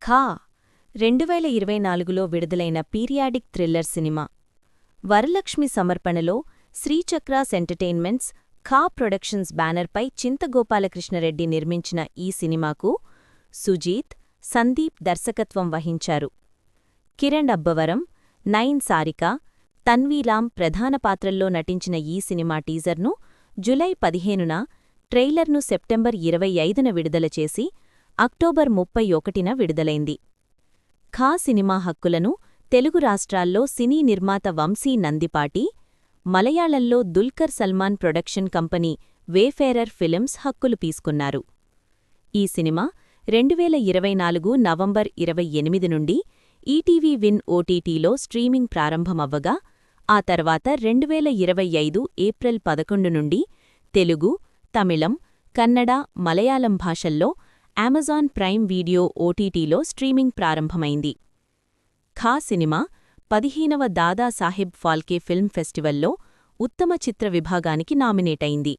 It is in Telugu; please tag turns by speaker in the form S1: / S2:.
S1: ఖా 2024లో విడుదలైన పీరియాడిక్ థ్రిల్లర్ సినిమా. వరలక్ష్మి సమర్పణలో శ్రీచక్రాస్ ఎంటర్టైన్మెంట్స్, ఖా ప్రొడక్షన్స్ బ్యానర్పై చింతగోపాలకృష్ణరెడ్డి నిర్మించిన ఈ సినిమాకు సుజీత్, సందీప్ దర్శకత్వం వహించారు. కిరణ్ అబ్బవరం, నైన్ సారిక, తన్వీలాం ప్రధాన పాత్రల్లో నటించిన ఈ సినిమా టీజర్ను జులై 15న, ట్రైలర్ను సెప్టెంబర్ 25న విడుదల చేసి అక్టోబర్ 31న విడుదలైంది. ఖా సినిమా హక్కులను తెలుగు రాష్ట్రాల్లో సినీ నిర్మాత వంశీ నందిపాటి, మలయాళంలో Dulquer Salmaan production company Wayfarer Films హక్కులు తీసుకున్నారు. ఈ సినిమా 2024 నవంబర్ 28 నుండి ఈటీవీ విన్ ఓటీటీలో స్ట్రీమింగ్ ప్రారంభమవ్వగా, ఆ తర్వాత 2025 ఏప్రిల్ 11 నుండి తెలుగు, తమిళం, కన్నడ, మలయాళం భాషల్లో అమెజాన్ ప్రైమ్ వీడియో ఓటీటీలో స్ట్రీమింగ్ ప్రారంభమైంది. ఖా సినిమా 15వ దాదాసాహెబ్ ఫాల్కే ఫిల్మ్ ఫెస్టివల్లో ఉత్తమ చిత్ర విభాగానికి నామినేటైంది.